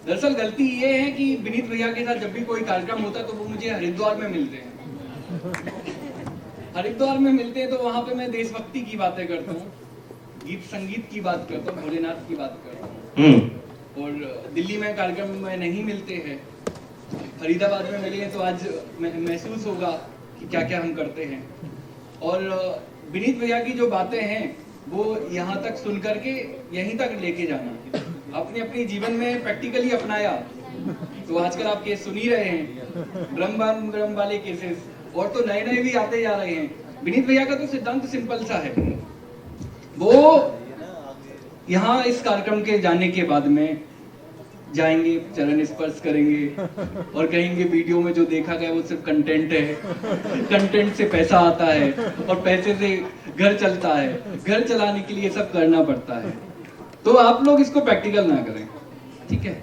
दरअसल गलती ये है कि विनीत भैया के साथ जब भी कोई कार्यक्रम होता है तो वो मुझे हरिद्वार में मिलते हैं। हरिद्वार में मिलते हैं तो वहां पे मैं देशभक्ति की बातें करता हूँ, गीत संगीत की बात करता हूँ, भोलेनाथ की बात करता हूँ। और दिल्ली में कार्यक्रम में नहीं मिलते हैं, फरीदाबाद में मिले हैं तो आज महसूस होगा कि क्या क्या हम करते हैं। और विनीत भैया की जो बातें हैं वो यहाँ तक सुन करके यहीं तक लेके जाना, अपने अपने जीवन में प्रैक्टिकली अपनाया तो आजकल आप केस सुन ही रहे हैं, ड्रम वाले केसेस, और तो नए नए भी आते जा रहे हैं। विनीत भैया का तो सिद्धांत सिंपल सा है, वो यहाँ इस कार्यक्रम के जाने के बाद में जाएंगे, चरण स्पर्श करेंगे और कहेंगे वीडियो में जो देखा गया वो सिर्फ कंटेंट है, कंटेंट से पैसा आता है और पैसे से घर चलता है, घर चलाने के लिए सब करना पड़ता है। तो आप लोग इसको प्रैक्टिकल ना करें, ठीक है।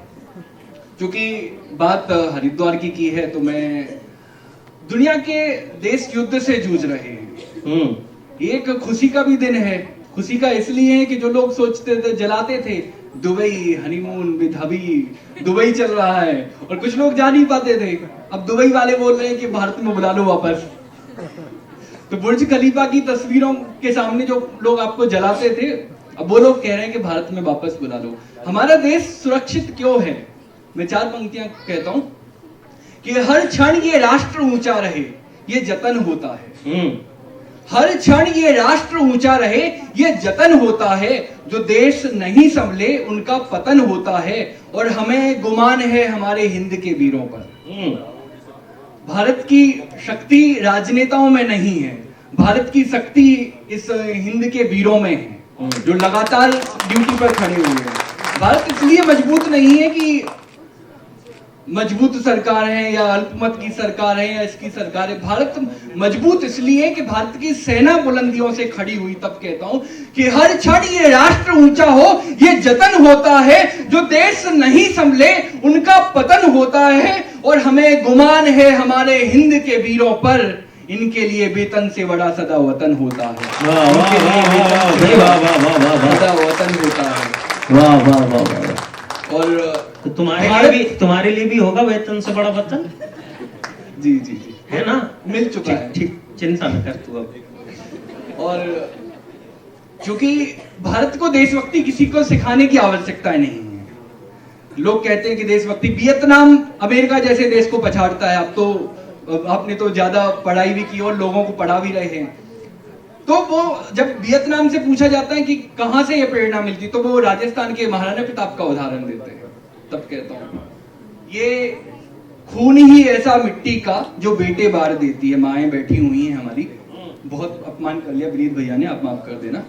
क्योंकि बात हरिद्वार की है तो मैं, दुनिया के देश युद्ध से जूझ रहे हैं। एक खुशी का भी दिन है, खुशी का इसलिए है कि जो लोग सोचते थे, जलाते थे Dubai honeymoon with hubby, Dubai चल रहा है, और कुछ लोग जा नहीं पाते थे, अब दुबई वाले बोल रहे हैं कि भारत में बुला लो वापस। तो बुर्ज खलीफा की तस्वीरों के सामने जो लोग आपको जलाते थे, अब वो लोग कह रहे हैं कि भारत में वापस बुला लो। हमारा देश सुरक्षित क्यों है? मैं 4 पंक्तियां कहता हूं कि हर क्षण ये राष्ट्र ऊंचा रहे, ये जतन होता है। हर क्षण ये राष्ट्र ऊंचा रहे, ये जतन होता है। जो देश नहीं संभले उनका पतन होता है, और हमें गुमान है हमारे हिंद के वीरों पर। भारत की शक्ति राजनेताओं में नहीं है, भारत की शक्ति इस हिंद के वीरों में है जो लगातार ड्यूटी पर खड़े हुए हैं। भारत इसलिए मजबूत नहीं है कि मजबूत सरकार है या अल्पमत की सरकार है या इसकी सरकार है। भारत मजबूत इसलिए कि भारत की सेना बुलंदियों से खड़ी हुई। तब कहता हूं कि हर क्षण ये राष्ट्र ऊंचा हो, ये जतन होता है। जो देश नहीं संभले उनका पतन होता है, और हमें गुमान है हमारे हिंद के वीरों पर, इनके लिए वेतन से बड़ा सदा वतन होता है। सदा वतन होता है। वाह वाह वाह वाह। और तो तुम्हारे लिए भी होगा वेतन से बड़ा वतन? जी जी जी, है ना, मिल चुका है। ठीक, चिंता न कर तू अब। और क्योंकि भारत को देशभक्ति किसी को सिखाने की आवश्यकता नहीं है। लोग कहते हैं कि देशभक्ति, वियतनाम अमेरिका जैसे देश को पछाड़ता है। अब तो आपने तो ज्यादा पढ़ाई भी की और लोगों को पढ़ा भी रहे हैं, तो वो जब वियतनाम से पूछा जाता है कि कहां से ये प्रेरणा मिलती, तो वो राजस्थान के महाराणा प्रताप का उदाहरण देते हैं। तब कहता हूं ये खून ही ऐसा मिट्टी का जो बेटे बार देती है। माएं बैठी हुई हैं हमारी, बहुत अपमान कर लिया विनीत भैया ने, आप माफ कर देना।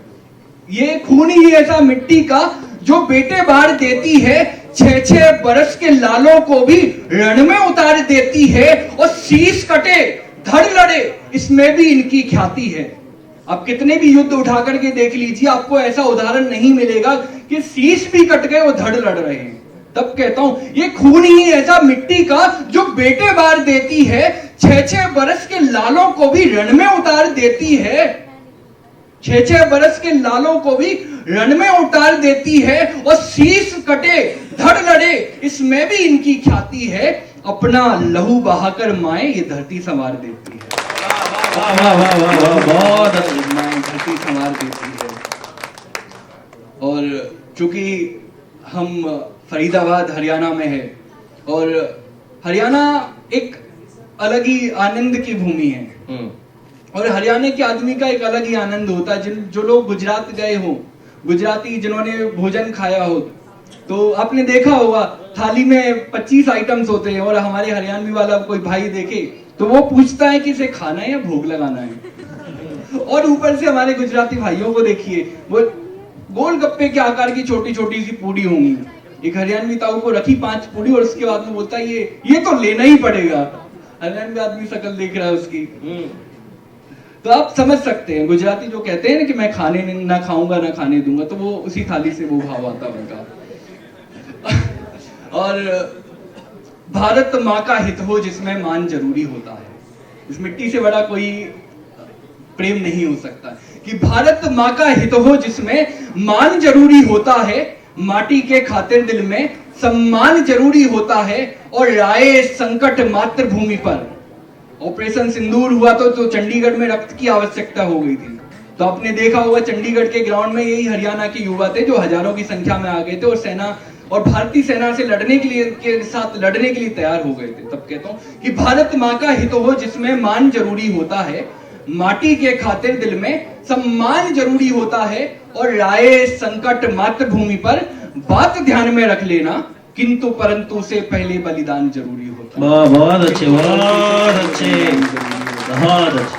ये खून ही ऐसा मिट्टी का जो बेटे बार देती है, 6-6 बरस के लालों को भी रण में उतार देती है, और शीश कटे धड़ लड़े इसमें भी इनकी ख्याति है। आप कितने भी युद्ध उठा करके देख लीजिए, आपको ऐसा उदाहरण नहीं मिलेगा कि शीश भी कट गए और धड़ लड़ रहे हैं। तब कहता हूं ये खून ही ऐसा मिट्टी का जो बेटे बार देती है, 6-6 बरस के लालों को भी रण में उतार देती है। 6-6 बरस के लालों को भी रण में उतार देती है, और शीश कटे धड़ लड़े इसमें भी इनकी ख्याति है। अपना लहू बहाकर माए ये धरती संवार देती है। वाह वाह वाह वाह वाह, बहुत धरती संवार देती है। और चूंकि हम फरीदाबाद हरियाणा में है, और हरियाणा एक अलग ही आनंद की भूमि है, और हरियाणा के आदमी का एक अलग ही आनंद होता है। जो लोग गुजरात गए हो, गुजराती जिन्होंने भोजन खाया हो, तो आपने देखा होगा थाली में 25 आइटम्स होते हैं, और हमारे हरियाणवी वाला कोई भाई देखे तो वो पूछता है कि इसे खाना है या भोग लगाना है। और ऊपर से हमारे गुजराती भाइयों को देखिए, वो गोलगप्पे के आकार की छोटी छोटी सी पूड़ी होंगी, एक हरियाणवी ताऊ को रखी 5 पूड़ी, और उसके बाद में बोलता है ये तो लेना ही पड़ेगा। हरियाणवी आदमी शक्ल देख रहा है उसकी, तो आप समझ सकते हैं गुजराती जो कहते हैं ना कि मैं खाने ना खाऊंगा ना खाने दूंगा, तो वो उसी थाली से वो भाव आता है उनका। और भारत माँ का हित हो जिसमें मान जरूरी होता है, इस मिट्टी से बड़ा कोई प्रेम नहीं हो सकता कि भारत माँ का हित हो जिसमें मान जरूरी होता है। माटी के खातिर दिल में सम्मान जरूरी होता है और राय संकट मातृभूमि पर। ऑपरेशन सिंदूर हुआ तो चंडीगढ़ में रक्त की आवश्यकता हो गई थी। तो आपने देखा होगा चंडीगढ़ के ग्राउंड में यही हरियाणा के युवा थे जो हजारों की संख्या में आ गए थे और सेना और भारतीय सेना से लड़ने के लिए तैयार हो गए थे। तब कहता हूं कि भारत माँ का हित हो जिसमें मान जरूरी होता है, माटी के खातिर दिल में सम्मान जरूरी होता है और राय संकट मातृभूमि पर। बात ध्यान में रख लेना किंतु परंतु से पहले बलिदान जरूरी होता है। बहुत अच्छे, बहुत अच्छे, बहुत अच्छे।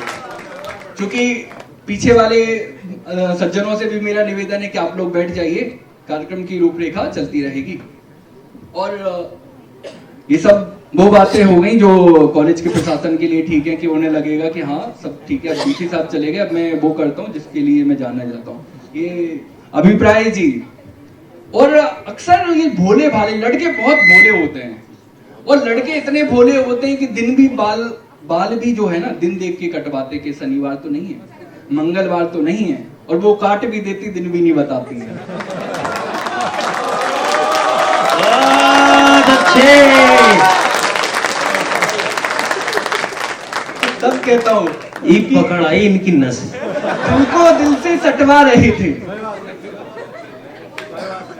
क्योंकि पीछे वाले सज्जनों से भी मेरा निवेदन है कि आप लोग बैठ जाइए, कार्यक्रम की रूपरेखा चलती रहेगी। और ये सब वो बातें हो गई जो कॉलेज के प्रशासन के लिए ठीक है कि उन्हें लगेगा कि हाँ सब ठीक है, अब डीसी साहब चले गए, अब मैं वो करता हूँ जिसके लिए मैं जानना चाहता हूँ, ये अभिप्राय जी। और अक्सर ये भोले भाले लड़के बहुत भोले होते हैं और लड़के इतने भोले होते हैं कि दिन भी बाल भी जो है ना दिन देख के कटवाते कि शनिवार तो नहीं है, मंगलवार तो नहीं है, और वो काट भी देती दिन भी नहीं बताती है। बहुत अच्छे। तब कहता हूँ ये पकड़ आई इनकी नस, तुमको दिल से सटवा रहे थे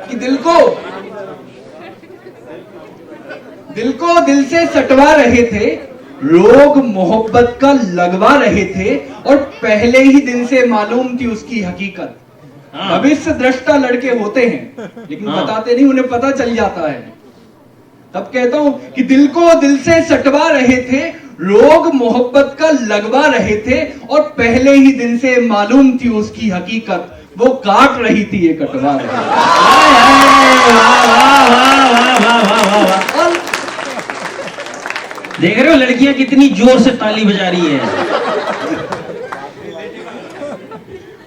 कि दिल को दिल से सटवा रहे थे, रोग मोहब्बत का लगवा रहे थे और पहले ही दिन से मालूम थी उसकी हकीकत। भविष्य दृष्टा लड़के होते हैं लेकिन बताते नहीं, उन्हें पता चल जाता है। तब कहता हूं कि दिल को दिल से सटवा रहे थे, रोग मोहब्बत का लगवा रहे थे और पहले ही दिन से मालूम थी उसकी हकीकत, वो काट रही थी ये कटवा रही थी। और देख रहे हो लड़कियां कितनी जोर से ताली बजा रही है।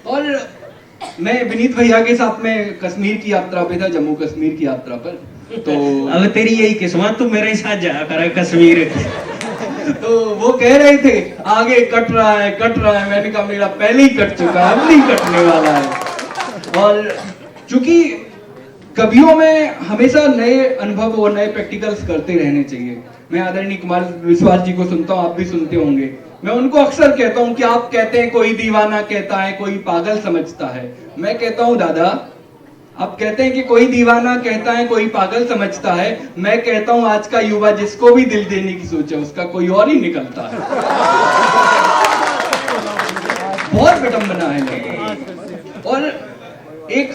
और मैं विनीत भैया के साथ में कश्मीर की यात्रा पे था, जम्मू कश्मीर की यात्रा पर। तो अब तेरी यही किस्मत, तू मेरे साथ जाया कर कश्मीर। तो वो कह रहे थे आगे कट रहा है, मैंने कहा मेरा पहले ही कट चुका है, अब नहीं कटने वाला है। और चूंकि कवियों में हमेशा नए अनुभव और नए प्रैक्टिकल्स करते रहने चाहिए। मैं आदरणीय कुमार विश्वास जी को सुनता हूँ, आप भी सुनते होंगे। मैं उनको अक्सर कहता हूँ कि आप कहते हैं कोई दीवाना कहता है, कोई पागल समझता है। मैं कहता हूँ दादा, आप कहते हैं कि कोई दीवाना कहता है, कोई पागल समझता है। मैं कहता हूँ आज का युवा जिसको भी दिल देने की सोचे उसका कोई और ही निकलता है। बहुत विडंबना है। और एक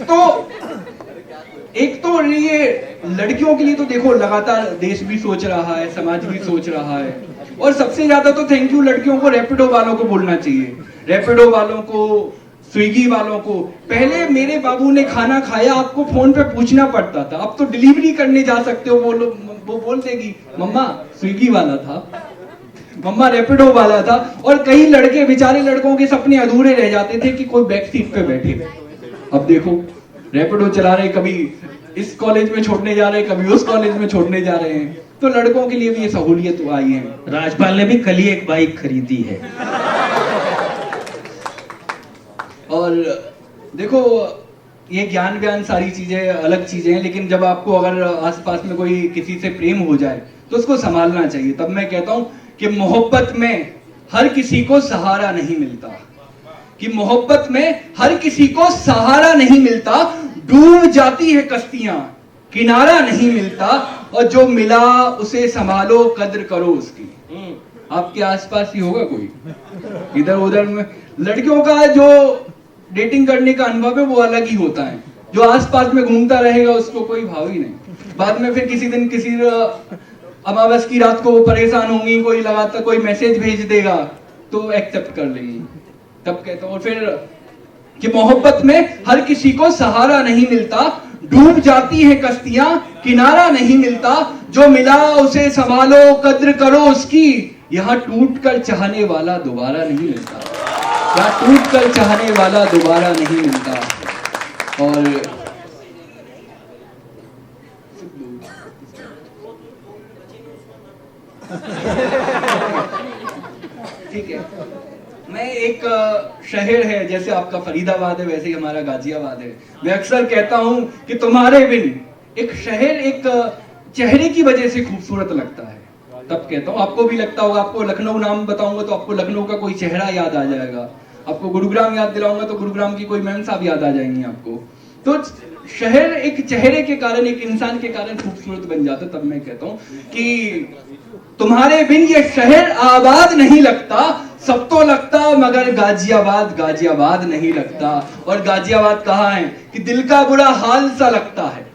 तो ये लड़कियों के लिए तो देखो लगातार देश भी सोच रहा है, समाज भी सोच रहा है। और सबसे ज्यादा तो थैंक यू लड़कियों को रैपिडो वालों को बोलना चाहिए, रैपिडो वालों को, स्विगी वालों को। पहले मेरे बाबू ने खाना खाया आपको फोन पे पूछना पड़ता था, अब तो डिलीवरी करने जा सकते हो, वो बोल देगी मम्मा स्विगी वाला था, मम्मा रैपिडो वाला था। और कई लड़के बेचारे लड़कों के सपने अधूरे रह जाते थे कि कोई बैक सीट पे बैठे। अब देखो रैपिडो चला रहे, कभी इस कॉलेज में छोड़ने जा रहे हैं, कभी उस कॉलेज में छोड़ने जा रहे हैं। तो लड़कों के लिए भी ये सहूलियत आई है। राजपाल ने भी कल ही एक बाइक खरीदी है। और देखो ये ज्ञान व्यान सारी चीजें अलग चीजें हैं, लेकिन जब आपको अगर आसपास में कोई किसी से प्रेम हो जाए तो उसको संभालना चाहिए। तब मैं कहता हूं कि मोहब्बत में हर किसी को सहारा नहीं मिलता, कि मोहब्बत में हर किसी को सहारा नहीं मिलता, डूब जाती है कश्तियां, किनारा नहीं मिलता, और जो मिला उसे संभालो, कद्र करो उसकी। आपके आसपास ही होगा कोई, इधर उधर में लड़कियों का जो डेटिंग करने का अनुभव है वो अलग ही होता है। जो आसपास में घूमता रहेगा उसको कोई भाव ही नहीं। बाद में फिर किसी दिन किसी अमावस की रात को वो परेशान होंगी, कोई लगातार कोई मैसेज भेज देगा तो एक्सेप्ट कर लेंगी। तब कहता हूँ फिर कि मोहब्बत में हर किसी को सहारा नहीं मिलता, डूब जाती है कश्तियां, किनारा नहीं मिलता, जो मिला उसे संभालो, कद्र करो उसकी। यहाँ टूट कर चाहने वाला दोबारा नहीं मिलता, यहाँ टूट कर चाहने वाला दोबारा नहीं मिलता। और ठीक है, मैं एक शहर है जैसे आपका फरीदाबाद है वैसे ही हमारा गाजियाबाद है। मैं अक्सर कहता हूं कि तुम्हारे बिन एक शहर एक चेहरे की वजह से खूबसूरत लगता है, तब कहता हूँ। आपको भी लगता होगा, आपको लखनऊ नाम बताऊंगा तो आपको लखनऊ का कोई चेहरा याद आ जाएगा, आपको गुरुग्राम याद दिलाऊंगा तो गुरुग्राम की कोई मैम साहब याद आ जाएंगी आपको। तो शहर एक चेहरे के कारण, एक इंसान के कारण खूबसूरत बन जाता। तब मैं कहता हूँ कि तुम्हारे बिन ये शहर आबाद नहीं लगता, सब तो लगता मगर गाजियाबाद गाजियाबाद नहीं लगता। और गाजियाबाद कहाँ है कि दिल का बुरा हाल सा लगता है,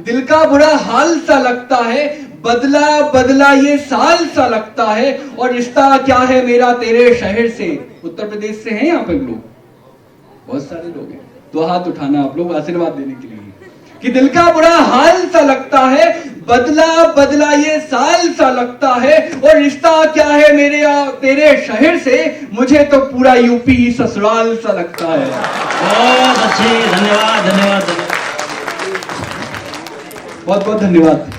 दिल का बुरा हाल सा लगता है, बदला बदला ये साल सा लगता है। और रिश्ता क्या है मेरा तेरे शहर से। उत्तर प्रदेश से हैं यहाँ पर लोग, बहुत सारे लोग हैं, तो हाथ उठाना आप लोग आशीर्वाद देने के लिए कि दिल का बुरा हाल सा लगता है, बदला बदला ये साल सा लगता है। और रिश्ता क्या है मेरे तेरे शहर से, मुझे तो पूरा यूपी ही ससुराल सा लगता है। बहुत अच्छे, धन्यवाद धन्यवाद धन्यवाद। बहुत बहुत धन्यवाद।